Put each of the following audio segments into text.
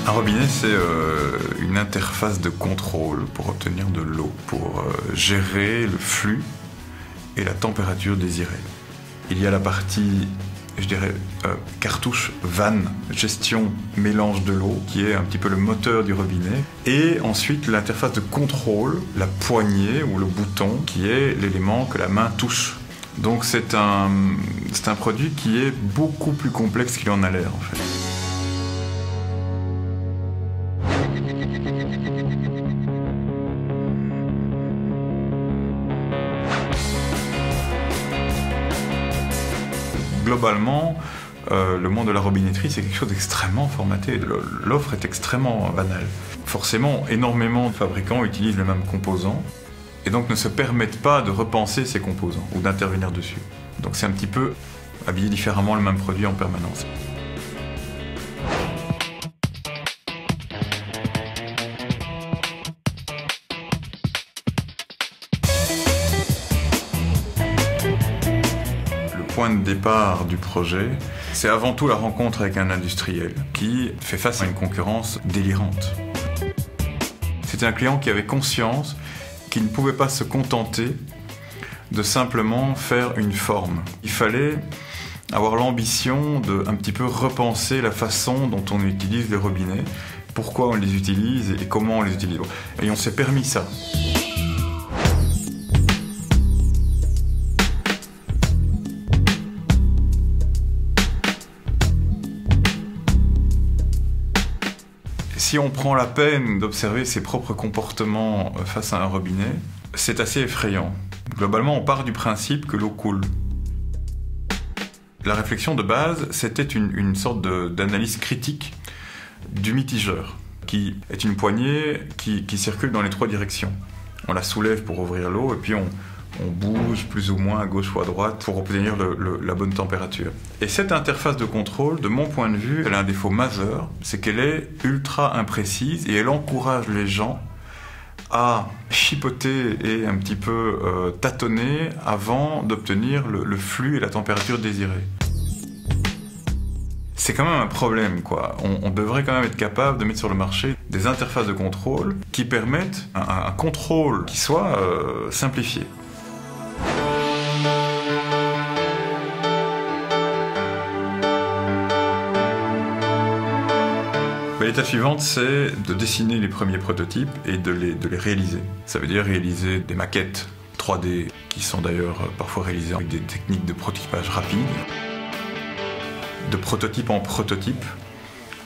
Un robinet, c'est une interface de contrôle pour obtenir de l'eau, pour gérer le flux et la température désirée. Il y a la partie, je dirais, cartouche vanne, gestion mélange de l'eau, qui est un petit peu le moteur du robinet. Et ensuite, l'interface de contrôle, la poignée ou le bouton, qui est l'élément que la main touche. Donc c'est un produit qui est beaucoup plus complexe qu'il en a l'air, en fait. Globalement, le monde de la robinetterie, c'est quelque chose d'extrêmement formaté. L'offre est extrêmement banale. Forcément, énormément de fabricants utilisent les mêmes composants et donc ne se permettent pas de repenser ces composants ou d'intervenir dessus. Donc c'est un petit peu habiller différemment le même produit en permanence. Le point de départ du projet, c'est avant tout la rencontre avec un industriel qui fait face à une concurrence délirante. C'était un client qui avait conscience qu'il ne pouvait pas se contenter de simplement faire une forme. Il fallait avoir l'ambition de un petit peu repenser la façon dont on utilise les robinets, pourquoi on les utilise et comment on les utilise. Et on s'est permis ça. Si on prend la peine d'observer ses propres comportements face à un robinet, c'est assez effrayant. Globalement, on part du principe que l'eau coule. La réflexion de base, c'était une sorte d'analyse critique du mitigeur, qui est une poignée qui circule dans les trois directions. On la soulève pour ouvrir l'eau et puis on bouge plus ou moins à gauche ou à droite pour obtenir la bonne température. Et cette interface de contrôle, de mon point de vue, elle a un défaut majeur, c'est qu'elle est ultra imprécise et elle encourage les gens à chipoter et un petit peu tâtonner avant d'obtenir le flux et la température désirée. C'est quand même un problème, quoi. On devrait quand même être capable de mettre sur le marché des interfaces de contrôle qui permettent un contrôle qui soit simplifié. L'étape suivante, c'est de dessiner les premiers prototypes et de les réaliser. Ça veut dire réaliser des maquettes 3D qui sont d'ailleurs parfois réalisées avec des techniques de prototypage rapide. De prototype en prototype,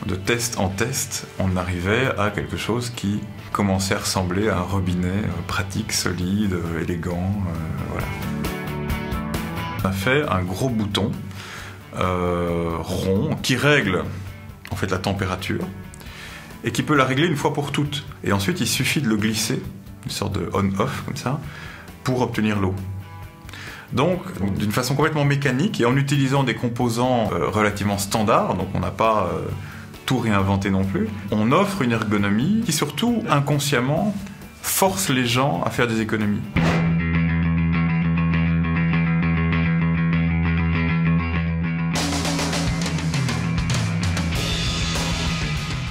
de test en test, on arrivait à quelque chose qui commençait à ressembler à un robinet pratique, solide, élégant. Voilà. On a fait un gros bouton rond qui règle en fait la température et qui peut la régler une fois pour toutes. Et ensuite, il suffit de le glisser, une sorte de on-off comme ça, pour obtenir l'eau. Donc, d'une façon complètement mécanique et en utilisant des composants relativement standards, donc on n'a pas tout réinventé non plus, on offre une ergonomie qui surtout, inconsciemment, force les gens à faire des économies.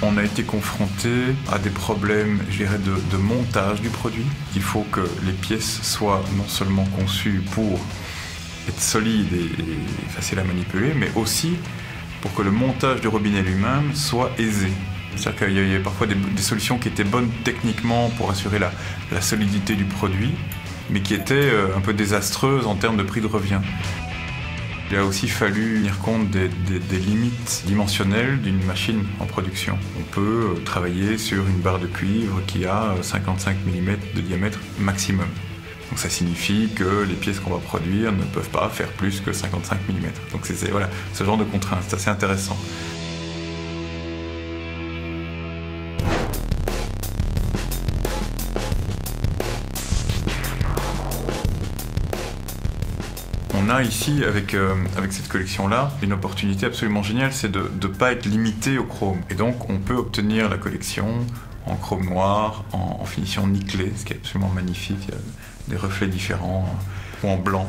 On a été confronté à des problèmes, je dirais, de montage du produit. Il faut que les pièces soient non seulement conçues pour être solides et faciles à manipuler, mais aussi pour que le montage du robinet lui-même soit aisé. C'est-à-dire qu'il y avait parfois des solutions qui étaient bonnes techniquement pour assurer la solidité du produit, mais qui étaient un peu désastreuses en termes de prix de revient. Il a aussi fallu tenir compte des limites dimensionnelles d'une machine en production. On peut travailler sur une barre de cuivre qui a 55 mm de diamètre maximum. Donc ça signifie que les pièces qu'on va produire ne peuvent pas faire plus que 55 mm. Donc c'est voilà, ce genre de contraintes, c'est assez intéressant. On a ici, avec cette collection-là, une opportunité absolument géniale, c'est de ne pas être limité au chrome. Et donc, on peut obtenir la collection en chrome noir, en finition nickelée, ce qui est absolument magnifique. Il y a des reflets différents, ou en blanc,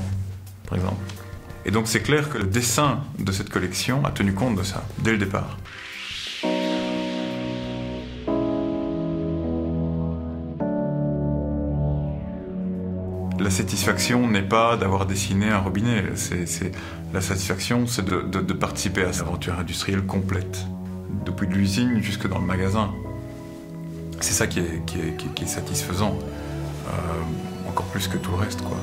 par exemple. Et donc, c'est clair que le dessin de cette collection a tenu compte de ça, dès le départ. La satisfaction n'est pas d'avoir dessiné un robinet. La satisfaction, c'est de participer à cette aventure industrielle complète, depuis l'usine jusque dans le magasin. C'est ça qui est satisfaisant, encore plus que tout le reste, quoi.